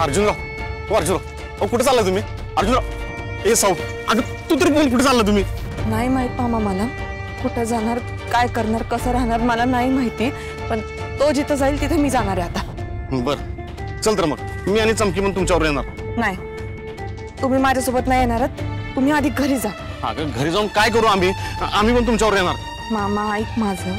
अर्जुनराव, अर्जुनराव, कुठे चालला तुम्ही? अर्जुनराव, ए साऊ, अगं तू तरी बोल, कुठे चालला तुम्ही? नाही माहित मामा, मला कुठं जाणार, काय करणार, कसं राहणार मला नाही माहिती, पण तो जिथं जाईल तिथे मी जाणार आहे आता. बर चल तर मग मी आणि चमकी पण तुमच्यावर येणार. नाही, तुम्ही माझ्यासोबत नाही येणार, तुम्ही आधी घरी जा. अगं घरी जाऊन काय करू आम्ही? आम्ही पण तुमच्यावर येणार. मामा ऐक माझं,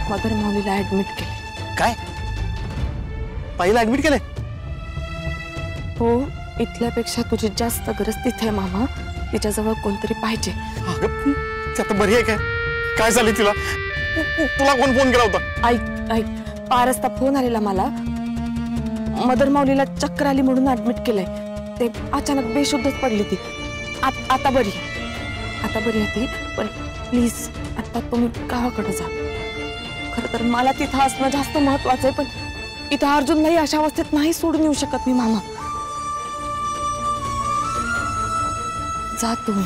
मदर मौलीला ऍडमिट केले. काय? ताईला ऍडमिट केले? हो, इथल्यापेक्षा तुझी जास्त गरज तिथे आहे मामा, तिच्याजवळ कोणतरी पाहिजे. अगं ती आता बरी आहे काय? काय झाली तिला? तुला कोण फोन केला होता? ऐक ऐक, पारसचा फोन आलेला मला, मदर मौलीला चक्कर आली म्हणून ऍडमिट केलंय. ते अचानक बेशुद्धच पडली ती. आता बरी आहे ती, पण प्लीज आता तुम्ही गावाकडे जा. खरं तर मला तिथं असणं जास्त महत्वाचं आहे, पण इथं अर्जुन नाही, अशा अवस्थेत नाही सोडून येऊ शकत मी मामा. जा तुम्ही.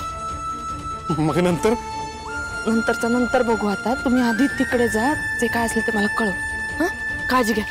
मग नंतरचं नंतर बघू, आता तुम्ही आधी तिकडे जा, जे काय असेल ते मला कळव. हा, काळजी घ्या.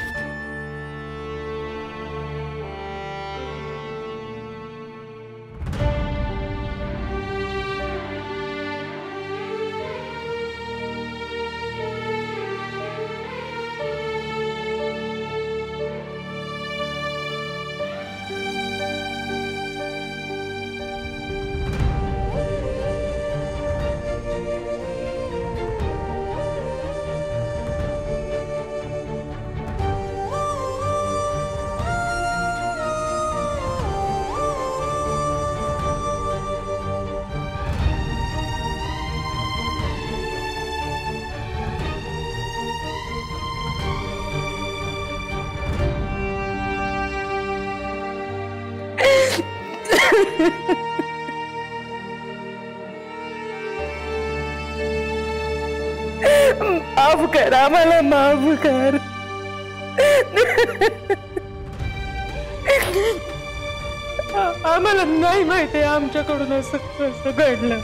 माफ कर, आम्हाला माफ कर. आम्हाला नाही माहिती आमच्याकडून असं कसं घडलं.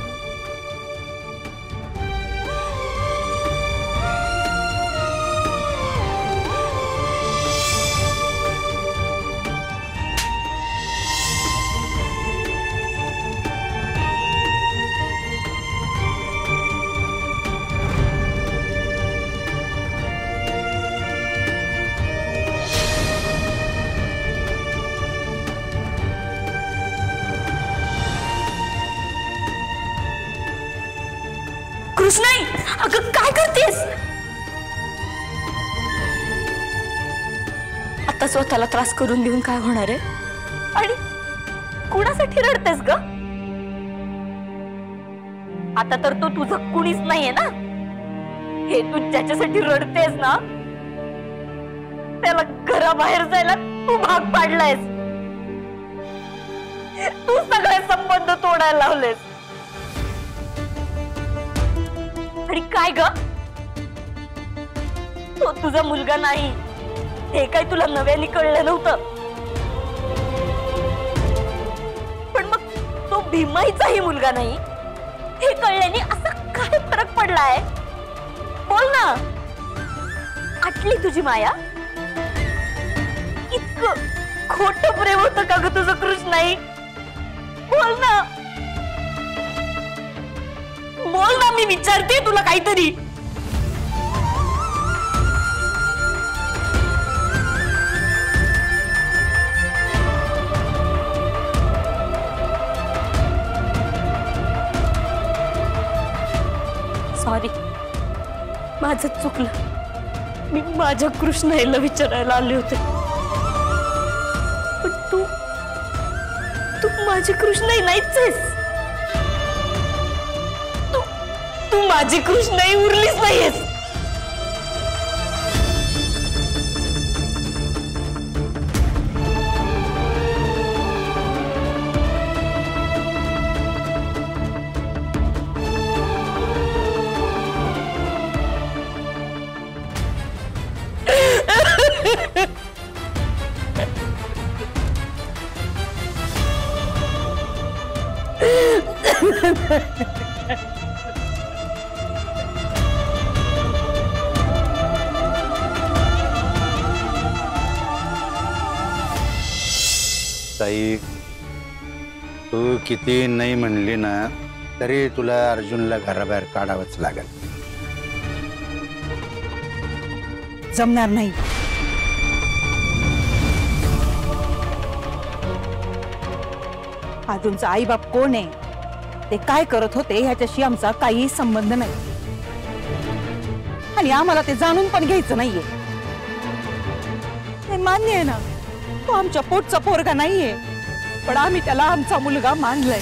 कृष्णाई, अगं काय करतेस? आता स्वतःला त्रास करून देऊन काय होणार आहे? आणि कुणासाठी रडतेस ग? आता तर तो तुझं कुणीच नाहीये ना. हे तू ज्याच्यासाठी रडतेस ना, त्याला घराबाहेर जायला तू भाग पाडलायस. तू सगळे संबंध तोडायला लावलेस. आणि काय ग, तो तुझा मुलगा नाही हे काय तुला नव्याने कळलं नव्हतं? पण मग तो भीमाईचाही मुलगा नाही हे कळल्याने असा काय फरक पडलाय? बोल ना, आटली तुझी माया? इतकं खोटं प्रेम होतं का ग तुझं कृष्णाई? बोल ना, बोल ना, मी विचारते तुला काहीतरी. सॉरी, माझं चुकलं. मी माझ्या कृष्णाईला विचारायला आले होते, पण तू माझी कृष्णाई नाहीच आहेस. तू माझी कृष्णाई उरलीच नाहीयेस. ताई, तू किती नाही म्हणली ना तरी तुला अर्जुनला घराबाहेर काढावंच लागेल. जमणार नाही. अर्जुनचा आई बाप कोण आहे, ते काय करत होते ह्याच्याशी आमचा काही संबंध नाही आणि आम्हाला ते जाणून पण घ्यायचं नाहीये. हे मान्य आहे ना, तो आमच्या पोटचा पोरगा नाहीये, पण आम्ही त्याला आमचा मुलगा मानलाय.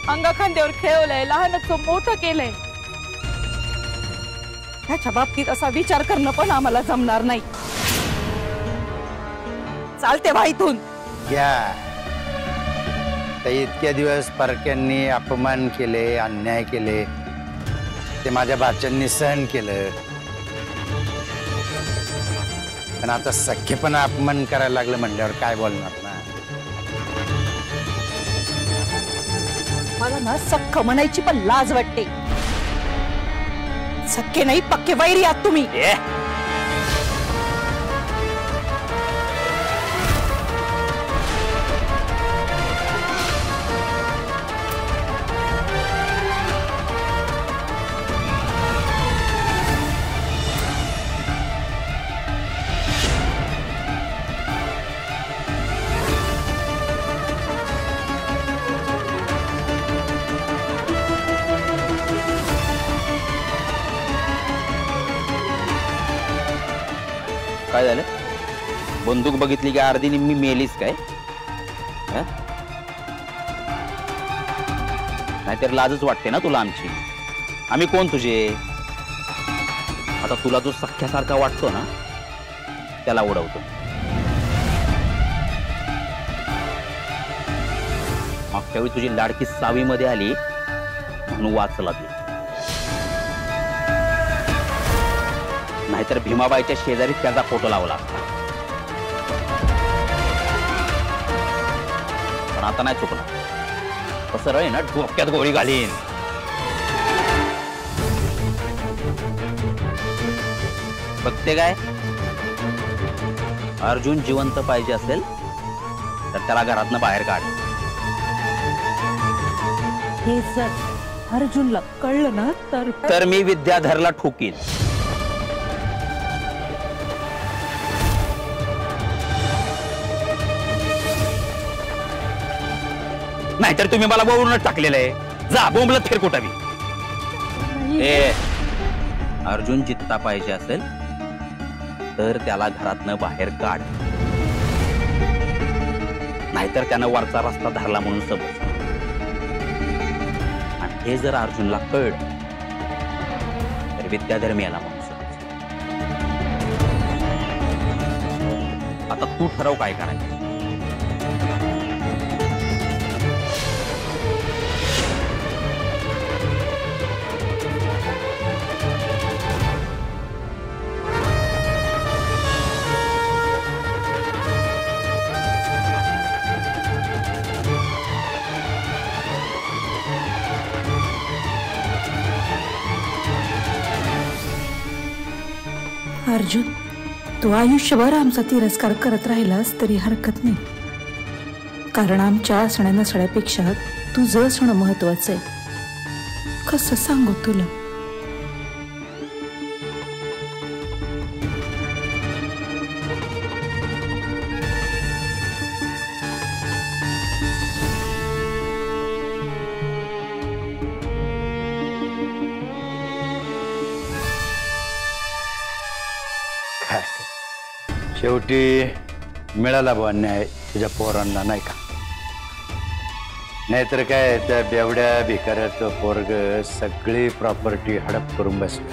अंगा खांद्यावर खेळवलंय, लहानाचं मोठं केलंय. ह्याच्या बाबतीत असा विचार करणं पण आम्हाला जमणार नाही. चालते बा इथून. घ्या. तर इतक्या दिवस परक्यांनी अपमान केले, अन्याय केले, ते माझ्या बाच्यांनी सहन केलं. पण आता सख्खेपणा अपमान करायला लागलं म्हणल्यावर काय बोलणार ना. मला ना सख्ख म्हणायची पण लाज वाटते. सख्खे नाही पक्के वैरी आहात तुम्ही. काय झालं? बंदूक बघितली की अर्धी निम्मी मेलीस काय? नाहीतर लाजच वाटते ना तुला आमची. आम्ही कोण तुझे? आता तुला जो सख्यासारखा वाटतो ना त्याला उडवतो. मागच्या वेळी तुझी लाडकी 6वी मध्ये आली म्हणून वाचला तू. नाहीतर भीमाबाईच्या शेजारी त्याचा फोटो लावला असता. पण आता नाही चुकणार. कसं रे ना डोक्यात गोळी घालीन. बघते काय? अर्जुन जिवंत पाहिजे असेल तर त्याला घरातनं बाहेर काढ. हे जर अर्जुनला कळलं ना तर मी विद्याधरला ठोकीन. नाहीतर तुम्ही मला बोलूनच टाकलेलं आहे. जा बोंबलत फिर कुठावी. अर्जुन जित्ता पाहिजे असेल तर त्याला घरातनं बाहेर काढ. नाहीतर त्यानं वरचा रस्ता धरला म्हणून समज. आणि हे जर अर्जुनला कळलं तर विद्याधर मेला म्हणून समज. आता तू ठरव काय करायचं. अर्जुन, तू आयुष्यभर आमचा तिरस्कार करत राहिलास तरी हरकत नाही, कारण आमच्या असण्या नसण्यापेक्षा तुझं असणं महत्वाचं आहे. कसं सांगू तुला? शेवटी मिळाला बुवा न्याय तुझ्या पोरांना, नाही का? नाहीतर काय त्या बेवड्या भिकाऱ्याचं पोरग सगळी प्रॉपर्टी हडप करून बसलं.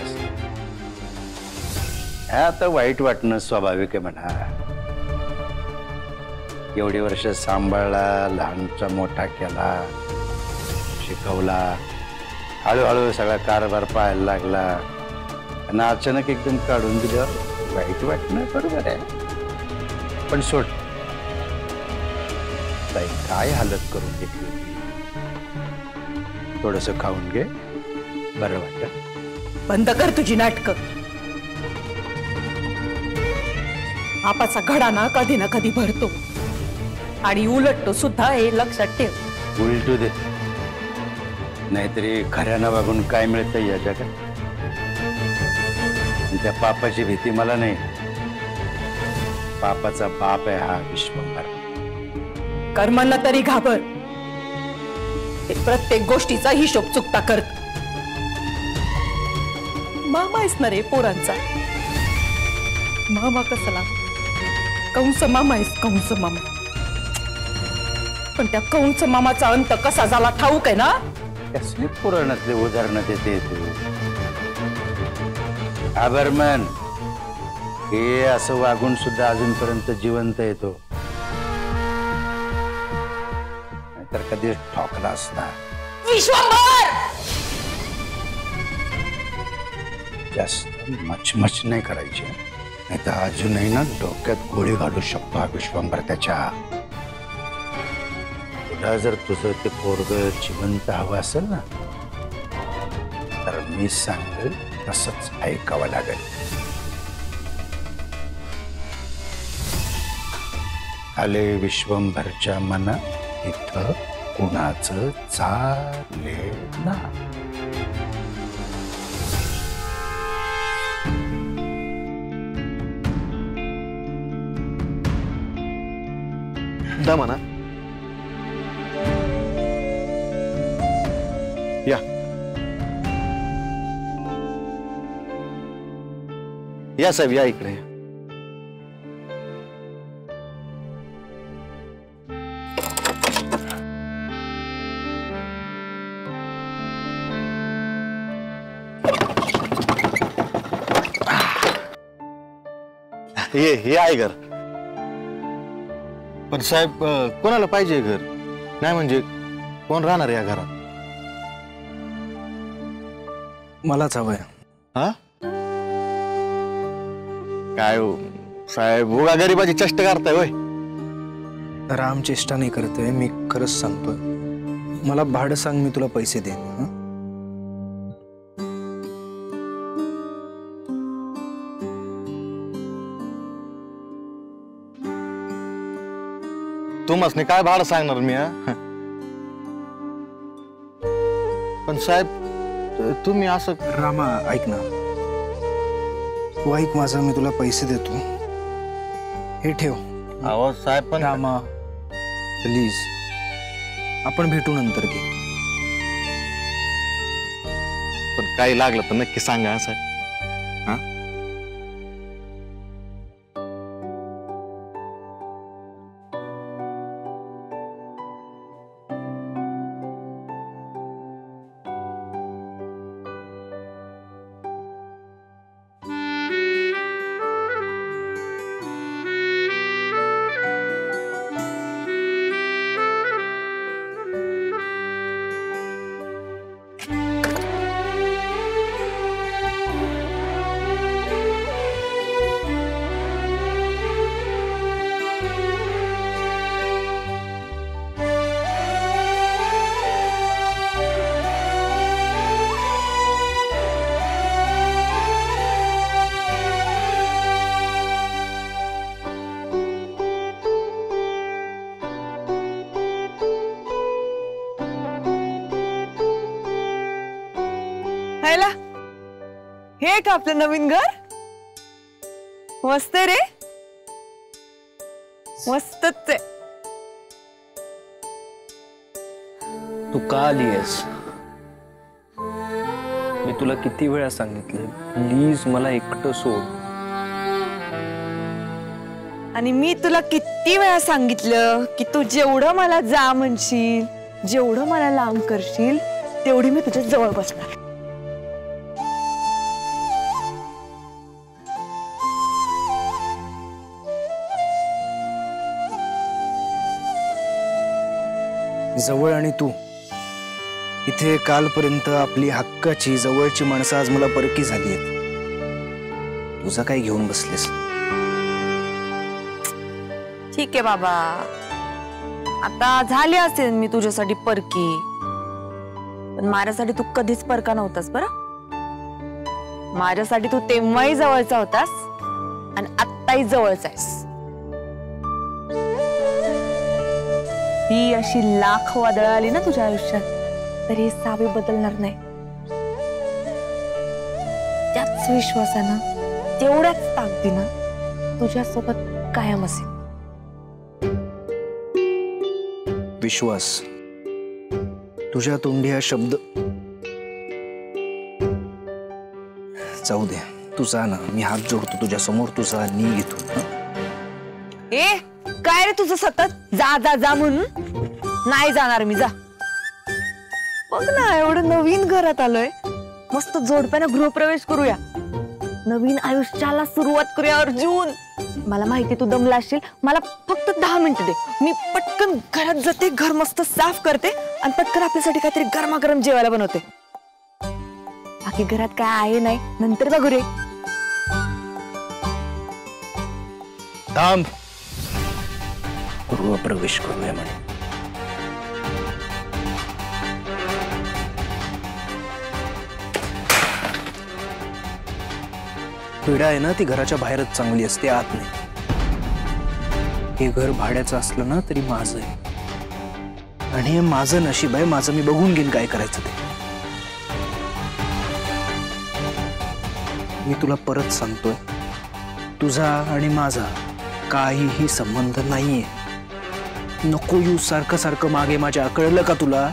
आता वाईट वाटणं स्वाभाविक आहे म्हणा. एवढी वर्ष सांभाळला, लहानचा मोठा केला, शिकवला, हळूहळू सगळा कारभार पाहायला लागला आणि अचानक एकदम काढून दिल्यावर वाईट वाटणं बरोबर आहे. पण सोड, काय हालत करून घेतली. थोडस खाऊन घे, बरं वाटत. बंद कर तुझी नाटकं. आपाचा घडाना कधी ना कधी भरतो आणि उलटतो सुद्धा, हे लक्षात ठेव. उलटू दे, नाहीतरी खऱ्यानं वागून काय मिळतं या जगात. त्या पापाची भीती मला नाही. पापाचा बाप आहे हा विश्वंभर. कर्मांना तरी घाबर. ते प्रत्येक गोष्टीचा हिशोब चुकता करत. मामा आहेस ना रे पोरांचा. मामा कसला कंस मामा आहेस, कंस मामा. पण त्या कंस मामाचा अंत कसा झाला ठाऊक आहे ना. कसली पुराणातले उदाहरणं देते तू. आबरमन, हे असं वागून सुद्धा अजूनपर्यंत जिवंत येतो, तर कधीच ठोकला असता. विश्वंभर जास्त मचमच नाही करायची, नाही तर अजूनही ना डोक्यात गोळी घालू शकतो हा विश्वंभर त्याच्या. तुला जर तुझं ते पोरग जिवंत हवं असेल ना, तर मी सांगेल तसंच ऐकावं लागेल. आले विश्वंभरच्या मनात इथं कुणाचं चाले ना. दा म्हणा. या या साहेब, या इकडे. हे आहे घर. पण साहेब, कोणाला पाहिजे घर? नाही म्हणजे कोण राहणार या घरात? मलाच हवंय. हा काय हो साहेब, उगा गरीबाची चेष्टा करताय होय? राम चेष्टा नाही करतोय, मी खरंच सांगतोय. मला भाडं सांग, मी तुला पैसे देईन. हं? तुम्हाला काय भाडं सांगणार मी? पण साहेब, तुम्ही असं. रामा ऐक ना, तू ऐक माझं, मी तुला पैसे देतो. हे ठेव. अहो साहेब, पण रामा प्लीज, आपण भेटू नंतर घे. पण काही लागलं तर नक्की सांगा साहेब. हे का आपलं नवीन घर? मस्त रे, मस्तच आहे. तू का आलीयस? मी तुला किती वेळा सांगितलं, प्लीज मला एकटं सोड. आणि मी तुला किती वेळा सांगितलं की तू जेवढं मला जा म्हणशील, जेवढं मला लांब करशील, तेवढी मी तुझ्या जवळ बसणार. जवळ आणि तू इथे कालपर्यंत आपली हक्काची जवळची माणसं आज मला परकी झाली आहेत. तुझं काय घेऊन बसलेस? ठीक आहे बाबा, आता झाले असेल मी तुझ्यासाठी परकी, पण माझ्यासाठी तू कधीच परका नव्हतास बरं. माझ्यासाठी तू तेव्हाही जवळचा होतास आणि आत्ताही जवळच आहेस. ही अशी लाख वादळ आली ना तुझ्या आयुष्यात तरी सावी बदलणार नाही. त्याच विश्वासानं तेवढ्याच ताकदीनं तुझ्यासोबत कायम असेल. विश्वास तुझ्या तोंडी हा शब्द जाऊ दे. तू जा ना, मी हात जोडतो तुझ्या समोर. तू जा, नी घेतो. ए काय रे तुझं सतत जा जा जा म्हणून? नाही जाणार मी. जा. बघ ना एवढं नवीन घरात आलोय. मस्त जोडप्यानं गृहप्रवेश करूया. नवीन आयुष्याला सुरुवात करूया अर्जुन. मला माहिती तू दमला असशील. मला फक्त 10 मिनिटं दे. मी पटकन घरात जाते, घर मस्त साफ करते आणि पटकन आपल्यासाठी काहीतरी गरमागरम जेवायला बनवते. बाकी घरात काय आहे नाही, नंतर बघू रे. थांब. गृहप्रवेश करूया म्हणे. पिढा आहे ना ती घराच्या बाहेरच चांगली असते, आत नाही. हे घर भाड्याचं असलं ना तरी माझं आहे आणि हे माझं नशीब आहे. माझं मी बघून घेईन काय करायचं ते. मी तुला परत सांगतोय, तुझा आणि माझा काहीही संबंध नाहीये. नको येऊ सारखं सारखं मागे माझ्या. कळलं का तुला?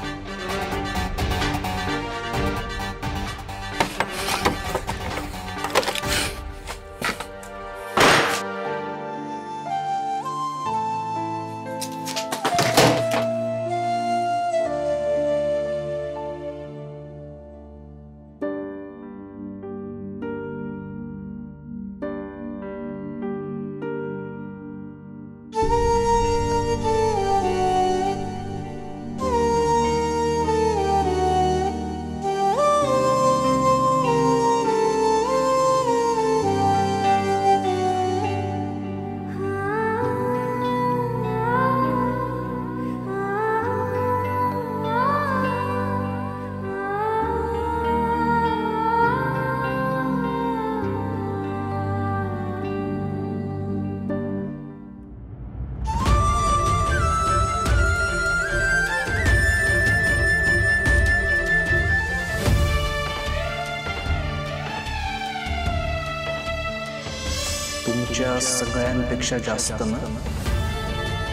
तुमच्या सगळ्यांपेक्षा जास्त ना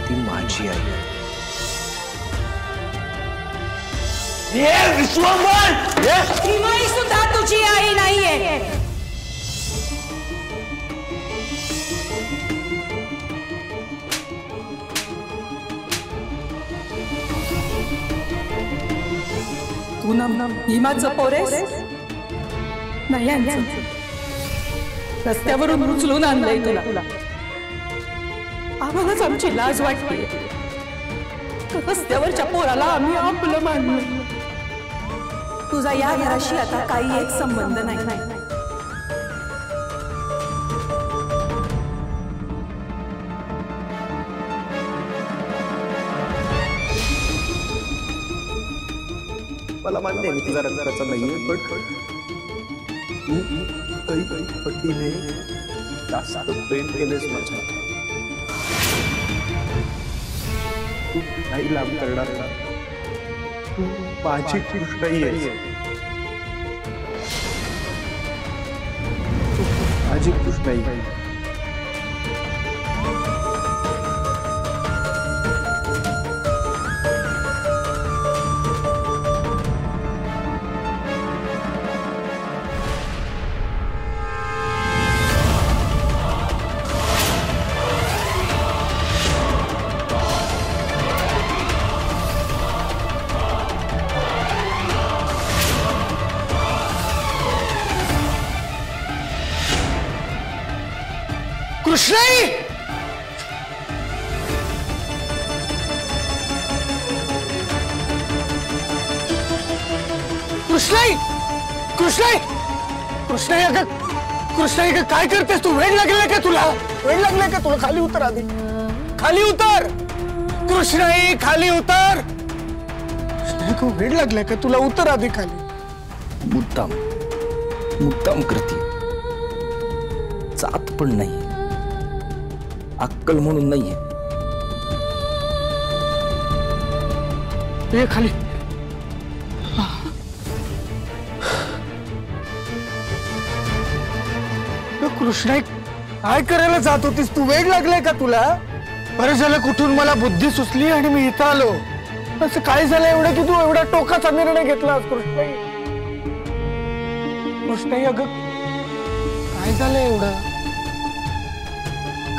ती माझी आई आहे. ही सुद्धा तुझी आई नाहीये. तू ना भीमाचं पोरेस नाही यांचं. रस्त्यावरून उचलून आणलंय तुला. आम्हालाच आमची लाज वाटते. रस्त्यावरच्या पोराला आम्ही आपलं मानलं. तुझा या घराशी आता काही एक संबंध नाही. मला मान्य आहे मी तुझा रक्ताचा नाहीये, पण तू काही पटीने जास्त प्रेम केलेस माझ्या. तू नाही लाभ करणार का? तू माझी कृष्णाई आहेस. तू माझी कृष्णाई आहे. कृष्णाई, कृष्णाई, कृष्णाई, कृष्णाई, अगं कृष्णाई काय करतेस तू? वेळ लागलाय का तुला? वेळ लागलाय का तुला? खाली उतर आधी. खाली उतर कृष्णाई, खाली उतर. कृष्णाई खूप वेळ लागलाय का तुला? उतर आधी खाली. मुद्दाम करते. जात पण नाही. अक्कल म्हणून नाहीये. ये खाली. कृष्णा काय करायला जात होतीस तू? वेळ लागलाय का तुला? बरं झालं कुठून मला बुद्धी सुचली आणि मी इथं आलो. असं काय झालं एवढं की तू एवढा टोकाचा निर्णय घेतलास कृष्णाई? कृष्णाई अगं काय झालंय एवढं?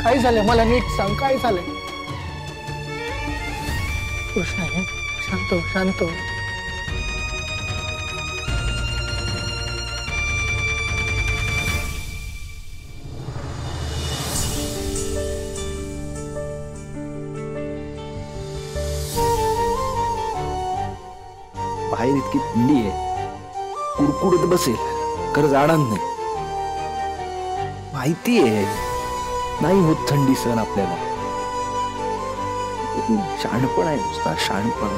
काय झालंय मला नीट सांग, काय झालंय? कृष्णाई शांत हो, शांत हो. बाहेर इतकी थंडी आहे, कुडकुडत बसेल, खरंच आनंद नाही. माहिती आहे नाही होत थंडी सहन आपल्याला. शहाणपण आहे नुसता, शहाणपण.